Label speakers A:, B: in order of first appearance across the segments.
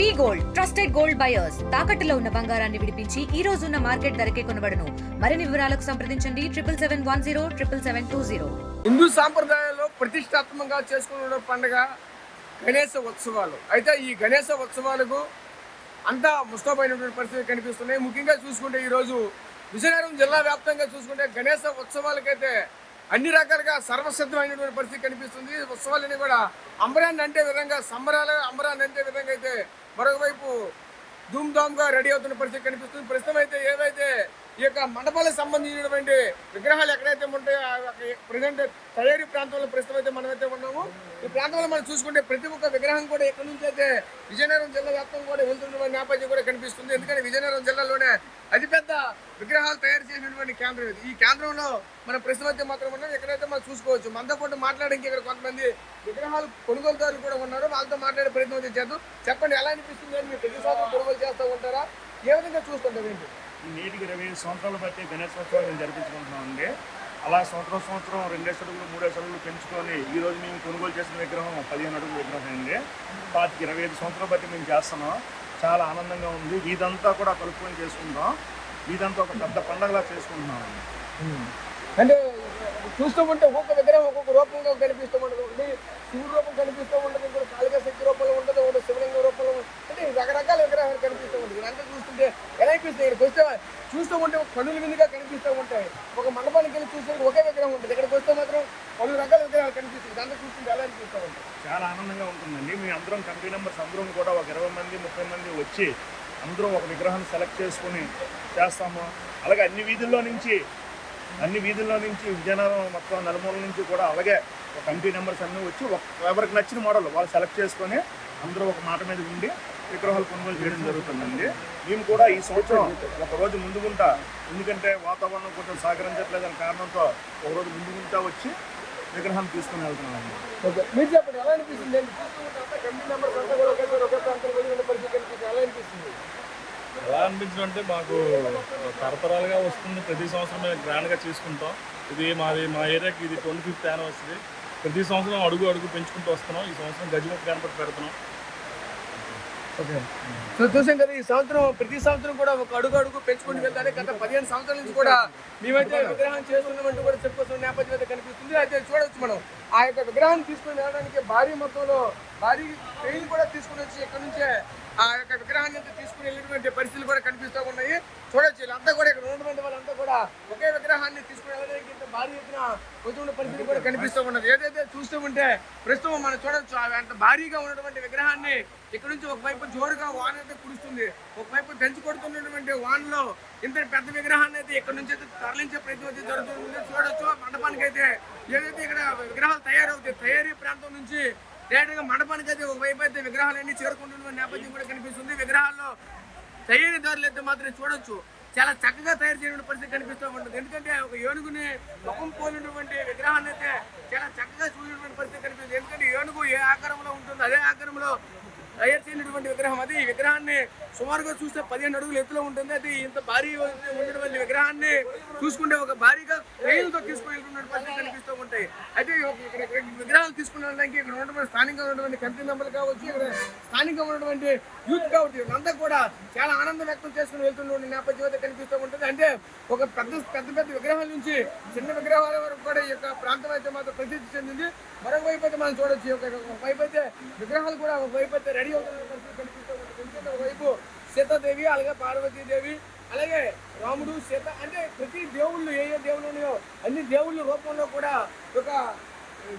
A: వి gold trusted gold buyers తాకట్టులో ఉన్న బంగారాన్ని విడిపించి ఈ రోజు ఉన్న మార్కెట్ ధరకే కొనబడును. మరిన్ని వివరాలకు సంప్రదించండి 7710777720.
B: హిందూ సాంప్రదాయాల్లో ప్రతిష్టాత్మకంగా చేసుకున్న పండుగ గణేశ ఉత్సవాలు. అయితే ఈ గణేశ ఉత్సవాలకు అంతా ముస్తాబైనటువంటి పరిస్థితి కనిపిస్తున్నాయి. ముఖ్యంగా చూసుకుంటే ఈరోజు విజయనగరం జిల్లా వ్యాప్తంగా చూసుకుంటే గణేశ ఉత్సవాలకైతే అన్ని రకాలుగా సర్వసిద్ధమైనటువంటి పరిస్థితి కనిపిస్తుంది. ఉత్సవాలన్నీ కూడా అంబరాన్ని అంటే విధంగా సంబరాలు అంబరాన్ని అంటే విధంగా అయితే మరొకవైపు ధూమ్ధామ్గా రెడీ అవుతున్న పరిస్థితి కనిపిస్తుంది. ప్రస్తుతం అయితే ఏవైతే ఈ యొక్క మండపాలకు సంబంధించినటువంటి విగ్రహాలు ఎక్కడైతే ఉంటాయో ప్రజెంట్ తయారీ ప్రాంతంలో ప్రస్తుతం అయితే మనమైతే ఉన్నాము. ఈ ప్రాంతంలో మనం చూసుకుంటే ప్రతి ఒక్క విగ్రహం కూడా ఎక్కడి నుంచి అయితే విజయనగరం జిల్లా వ్యాప్తం కూడా వెళ్తున్న నేపథ్యం కూడా కనిపిస్తుంది. ఎందుకంటే విజయనగరం జిల్లాలోనే అతిపెద్ద విగ్రహాలు తయారు చేసినటువంటి కేంద్రం ఇది. ఈ కేంద్రంలో మనం ప్రస్తుతం అయితే మాత్రం ఉన్నాం. ఎక్కడైతే మనం చూసుకోవచ్చు. మనతో పాటు మాట్లాడడానికి ఇక్కడ కొంతమంది విగ్రహాలు కొనుగోలుదారులు కూడా ఉన్నారు. వాళ్ళతో మాట్లాడే ప్రయత్నం అయితే చేద్దాం. చెప్పండి, ఎలా అనిపిస్తుంది? మీరు ప్రతి సంవత్సరం కొనుగోలు చేస్తూ ఉంటారా? ఏ విధంగా చూస్తుంటారు ఏంటి?
C: నేటికి 25 సంవత్సరాలు బట్టి గణేశోత్సవాలు మేము జరిపించుకుంటున్నామండి. అలా సంవత్సరం 2 అడుగులు 3 అడుగులు పెంచుకొని ఈరోజు మేము కొనుగోలు చేసిన విగ్రహం 15 అడుగుల విగ్రహం అండి. 25 సంవత్సరాలు బట్టి మేము చేస్తున్నాం. చాలా ఆనందంగా ఉంది. వీధంతా కూడా కలుపుకొని చేసుకుంటాం. వీధంతా ఒక పెద్ద పండగలా చేసుకుంటున్నాం అండి.
B: అంటే చూస్తూ ఉంటే ఒక్కొక్క విగ్రహం ఒక్కొక్క రూపంగా కనిపిస్తూ ఉంటుంది. ఒకటి శివుడు రూపం కనిపిస్తూ ఉంటుంది, ఇంకోటి కాళికా శక్తి రూపంలో ఉంటుంది, ఒకటి శివలింగ రూపంలో అంటే రకరకాల విగ్రహాలు కనిపిస్తూ ఉంటుంది. ఇదంతా చూస్తుంటే ఎలా అనిపిస్తుంది? ఇక్కడికి వస్తే చూస్తూ ఉంటే కనుల విందుగా కనిపిస్తూ ఉంటాయి. ఒక మండపానికి వెళ్ళి చూస్తే ఒకే విగ్రహం ఉంటుంది. ఇక్కడికి వస్తే మాత్రం పలు రకాల విగ్రహాలు కనిపిస్తుంది. ఇదంతా చూస్తుంటే ఎలా అనిపిస్తూ ఉంటాయి?
C: చాలా ఆనందంగా ఉంటుందండి. మీ అందరం కమిటీ మెంబర్స్ అందరం కూడా ఒక 20 మంది 30 మంది వచ్చి అందరం ఒక విగ్రహాన్ని సెలెక్ట్ చేసుకుని చేస్తాము. అలాగే అన్ని వీధుల్లో నుంచి విజయనగరం మొత్తం నలుమూల నుంచి కూడా అలాగే ఒక కమిటీ మెంబర్స్ అన్నీ వచ్చి ఎవరికి నచ్చిన మోడల్ వాళ్ళు సెలెక్ట్ చేసుకొని అందరూ ఒక మాట మీద ఉండి విగ్రహాలు కొనుగోలు చేయడం జరుగుతుందండి. మేము కూడా ఈ సంవత్సరం ఒకరోజు ముందుగుంటా, ఎందుకంటే వాతావరణం కొంచెం సహకరించట్లేదని కారణంతో ఒకరోజు ముందుగుంటా వచ్చి విగ్రహాన్ని తీసుకుని వెళ్తున్నామండి.
B: ఓకే, మీరు చెప్పండి, ఎలా అనిపిస్తుంది? కమిటీ మెంబర్స్ అంతా కూడా ఒకే ప్రాంతం పరిస్థితి కనిపిస్తుంది. ఎలా అనిపిస్తుంది?
D: ఎలా అనిపించడం అంటే మాకు తరతరాలుగా వస్తుంది. ప్రతి సంవత్సరం మేము గ్రాండ్గా చేసుకుంటాం. ఇది మా ఏరియాకి ఇది 25th యానివర్సరీ. ప్రతి సంవత్సరం అడుగు పెంచుకుంటూ వస్తున్నాం. ఈ సంవత్సరం గజముఖ గణపతి పెడుతున్నాం.
B: ఓకే, సో చూసాం కదా, ఈ సంవత్సరం ప్రతి సంవత్సరం కూడా ఒక అడుగు పెంచుకుంటూ వెళ్తారు. గత 15 సంవత్సరాల నుంచి కూడా మేమైతే విగ్రహం చేస్తున్నామంటూ కూడా చెప్పుకొస్తున్న నేపథ్యం అయితే కనిపిస్తుంది. అయితే చూడవచ్చు, మనం ఆ యొక్క విగ్రహాన్ని తీసుకుని వెళ్ళడానికి భారీ మొత్తంలో భారీ ట్రైన్ కూడా తీసుకుని వచ్చి ఇక్కడ నుంచే ఆ యొక్క విగ్రహాన్ని అయితే తీసుకుని వెళ్ళినటువంటి పరిస్థితులు కూడా కనిపిస్తూ ఉన్నాయి. చూడొచ్చు, వీళ్ళంతా కూడా ఇక్కడ ఉన్నటువంటి వాళ్ళంతా కూడా ఒకే విగ్రహాన్ని తీసుకుని వెళ్ళడానికి ఇంత భారీ ఎత్తున వస్తున్న పరిస్థితి కూడా కనిపిస్తూ ఉన్నది. ఏదైతే చూస్తూ ఉంటే ప్రస్తుతం మనం చూడొచ్చు, అంత భారీగా ఉన్నటువంటి విగ్రహాన్ని ఇక్కడ నుంచి ఒకవైపు జోరుగా వాన అయితే కురుస్తుంది, ఒకవైపు దంచి కొడుతున్నటువంటి వానలో ఇంత పెద్ద విగ్రహాన్ని అయితే ఇక్కడ నుంచి అయితే తరలించే ప్రయత్నం అయితే జరుగుతుంది. చూడొచ్చు, మండపానికి అయితే ఏదైతే ఇక్కడ విగ్రహాలు తయారవుతాయి, తయారీ ప్రాంతం నుంచి డైరెక్ట్గా మండపానికి అయితే ఒకవైపు అయితే విగ్రహాలన్నీ చేరుకుంటున్న నేపథ్యం కూడా కనిపిస్తుంది. విగ్రహాల్లో తయారీదారులు అయితే మాత్రం చూడొచ్చు, చాలా చక్కగా తయారు చేయడం పరిస్థితి కనిపిస్తూ ఉంటుంది. ఎందుకంటే ఒక ఏనుగుని ముఖం పోలినటువంటి విగ్రహాన్ని అయితే చాలా చక్కగా చూసినటువంటి పరిస్థితి కనిపిస్తుంది. ఎందుకంటే ఏనుగు ఏ ఆకారంలో ఉంటుందో అదే ఆకారంలో తయారు చేయనటువంటి విగ్రహం అది. ఈ విగ్రహాన్ని సుమారుగా చూస్తే 15 అడుగుల ఎత్తులో ఉంటుంది. అది ఇంత భారీ ఉన్నటువంటి విగ్రహాన్ని చూసుకుంటే ఒక భారీగా రైలుతో తీసుకువెళ్తున్న పరిస్థితి కనిపిస్తూ ఉంటాయి. అయితే ఇక్కడ విగ్రహాలు తీసుకునే వాళ్ళకి ఇక్కడ ఉన్నటువంటి స్థానికంగా ఉన్నటువంటి కమిటీ మెంబర్లు కావచ్చు, ఇక్కడ స్థానికంగా ఉన్నటువంటి యూత్ కావచ్చు, వీళ్ళంతా కూడా చాలా ఆనందం వ్యక్తం చేసుకుని వెళ్తున్న నేపథ్యం అయితే కనిపిస్తూ ఉంటుంది. అంటే ఒక పెద్ద విగ్రహాల నుంచి చిన్న విగ్రహాల వరకు కూడా ఈ యొక్క ప్రాంతం అయితే మాత్రం ప్రసిద్ధి చెందింది. మరొక వైపు అయితే మనం చూడొచ్చు, ఒకవైపు అయితే విగ్రహాలు కూడా ఒకవైపు అయితే రెడీ అవుతున్న పరిస్థితి కనిపిస్తూ ఉంటుంది. ఎందుకంటే ఒకవైపు సీతాదేవి, అలాగే పార్వతీదేవి, అలాగే రాముడు, సీత, అంటే ప్రతి దేవుళ్ళు ఏ దేవుళ్ళు ఉన్నాయో అన్ని దేవుళ్ళ రూపంలో కూడా ఒక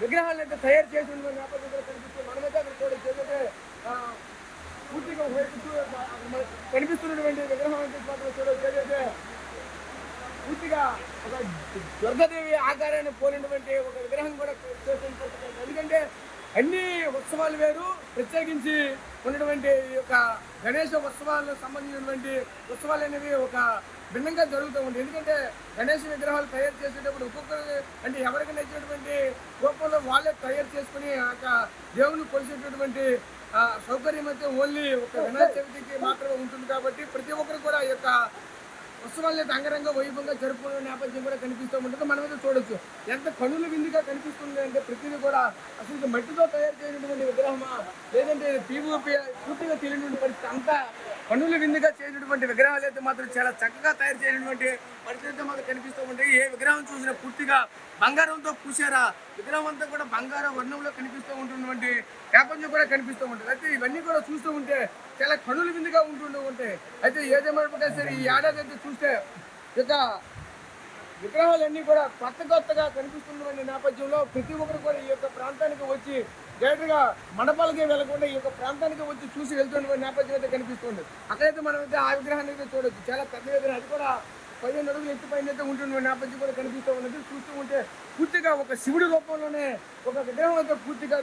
B: విగ్రహాలను అయితే తయారు చేసి ఉన్న నేపథ్యం కూడా కనిపిస్తుంది. మనమైతే అక్కడ చూడొచ్చు, ఏదైతే పూర్తిగా కనిపిస్తున్నటువంటి విగ్రహం అంటే మాత్రం చూడొచ్చు, ఏదైతే పూర్తిగా ఒక దుర్గాదేవి ఆకారాన్ని పోలినటువంటి ఒక విగ్రహం కూడా చేస్తున్న. ఎందుకంటే అన్ని ఉత్సవాలు వేరు, ప్రత్యేకించి ఉన్నటువంటి ఈ యొక్క గణేష ఉత్సవాలకు సంబంధించినటువంటి ఉత్సవాలు అనేవి ఒక భిన్నంగా జరుగుతూ ఉంటాయి. ఎందుకంటే గణేష్ విగ్రహాలు తయారు చేసేటప్పుడు ఒక్కొక్కరు అంటే ఎవరికి నచ్చినటువంటి రూపంలో వాళ్ళే తయారు చేసుకుని ఆ యొక్క దేవుని కొలిసేటటువంటి సౌకర్యం అయితే ఓన్లీ ఒక వినాయక చవితికి మాత్రమే ఉంటుంది. కాబట్టి ప్రతి ఒక్కరు కూడా ఈ యొక్క ఉత్సవాలైతే అంగరంగ వైభవంగా జరుపుకునే నేపథ్యం కూడా కనిపిస్తూ ఉంటుంది. మనమైతే చూడొచ్చు ఎంత కనుల విందుగా కనిపిస్తుంది అంటే ప్రతిదీ కూడా అసలు ఇది మట్టితో తయారు చేయనటువంటి విగ్రహమా లేదంటే పీవీపీ పూర్తిగా తెలియనటువంటి పరిస్థితి, అంతా కనుల విందుగా చేసినటువంటి విగ్రహాలు అయితే మాత్రం చాలా చక్కగా తయారు చేయనటువంటి పరిస్థితి మాత్రం కనిపిస్తూ ఉంటాయి. ఏ విగ్రహం చూసినా పూర్తిగా బంగారంతో పూసారా విగ్రహం అంతా కూడా బంగార వర్ణంలో కనిపిస్తూ ఉంటున్నటువంటి నేపథ్యం కూడా కనిపిస్తూ ఉంటుంది. అయితే ఇవన్నీ కూడా చూస్తూ ఉంటే చాలా కనుల విందుగా ఉంటుంటూ ఉంటాయి. అయితే ఏదేమైనా సరే ఈ ఏడాది అయితే చూస్తే ఇక విగ్రహాలన్నీ కూడా కొత్తగా కనిపిస్తున్నటువంటి నేపథ్యంలో ప్రతి ఒక్కరు కూడా ఈ యొక్క ప్రాంతానికి వచ్చి డైరెక్ట్గా మండపాలకే వెళ్లకుండా ఈ యొక్క ప్రాంతానికి వచ్చి చూసి వెళ్తున్న నేపథ్యం అయితే కనిపిస్తుంది. అక్కడైతే మనం అయితే ఆ విగ్రహాన్ని అయితే చూడొచ్చు, చాలా పెద్ద విగ్రహం, అది కూడా 15 అడుగులు ఎత్తు పైన అయితే ఉంటున్న నేపథ్యం కూడా కనిపిస్తూ ఉన్నది. చూస్తూ ఉంటే పూర్తిగా ఒక శివుడి రూపంలోనే ఒక విగ్రహం అయితే పూర్తిగా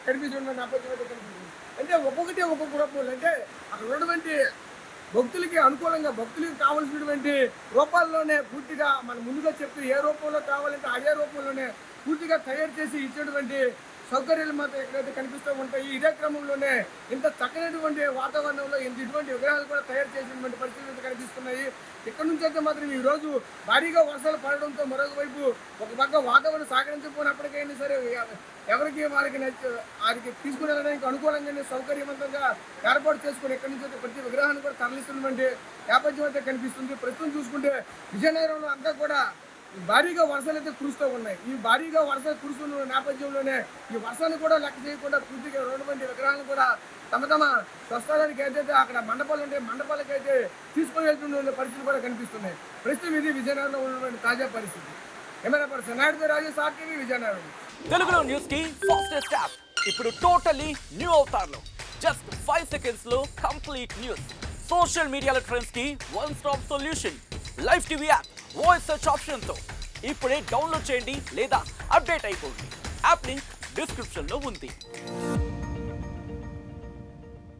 B: కనిపిస్తున్న నేపథ్యం అయితే కనిపిస్తుంది. అంటే ఒక్కొక్కటి ఒక్కొక్క రూపంలో, అంటే అక్కడ ఉన్నటువంటి భక్తులకి అనుకూలంగా భక్తులకి కావాల్సినటువంటి రూపాల్లోనే పూర్తిగా మనం ముందుగా చెప్తూ ఏ రూపంలో కావాలంటే అదే రూపంలోనే పూర్తిగా తయారు చేసి ఇచ్చేటువంటి సౌకర్యాలు మాత్రం ఎక్కడైతే కనిపిస్తూ ఉంటాయి. ఇదే క్రమంలోనే ఇంత చక్కనటువంటి వాతావరణంలో ఇటువంటి విగ్రహాలు కూడా తయారు చేసినటువంటి పరిస్థితులు కనిపిస్తున్నాయి. ఇక్కడ నుంచి అయితే మాత్రం ఈ రోజు భారీగా వర్షాలు పడడంతో మరొక వైపు ఒక పక్క వాతావరణం సహకరించకపోయినప్పటికైనా సరే ఎవరికి వారికి తీసుకుని వెళ్ళడానికి అనుకూలంగానే సౌకర్యవంతంగా ఏర్పాటు చేసుకుని ఇక్కడి నుంచి అయితే ప్రతి విగ్రహాన్ని కూడా తరలిస్తున్నటువంటి నేపథ్యం అయితే కనిపిస్తుంది. ప్రస్తుతం చూసుకుంటే విజయనగరంలో అంతా కూడా భారీగా వర్షాలు అయితే కురుస్తూ ఉన్నాయి. ఈ భారీగా వర్షాలు కురుస్తున్న నేపథ్యంలోనే ఈ వర్షాన్ని కూడా లెక్క చేయకుండా పూర్తిగా ఉన్నటువంటి విగ్రహాలను కూడా తమ స్వస్థలానికి ఏదైతే అక్కడ మండపాలు ఉంటే మండపాలకైతే తీసుకుని వెళ్తున్న పరిస్థితులు కూడా కనిపిస్తున్నాయి. ప్రస్తుతం ఇది విజయనగరంలో ఉన్నటువంటి తాజా పరిస్థితి. ఏమైనా పరిస్థితి నాయుడు రాజేష్ ఆర్టీవీ విజయనగరం.
E: తెలుగులో న్యూస్ కి ఫాస్టెస్ట్ యాప్ ఇప్పుడు టోటలీ న్యూ అవతార్లో జస్ట్ 5 సెకండ్స్ లో కంప్లీట్ న్యూస్, సోషల్ మీడియాలో ట్రెండ్స్ కి one stop solution, live TV app, voice search option తో ఇప్పుడే డౌన్లోడ్ చేయండి లేదా అప్డేట్ అయిపోండి. యాప్ లింక్ డిస్క్రిప్షన్ లో ఉంది.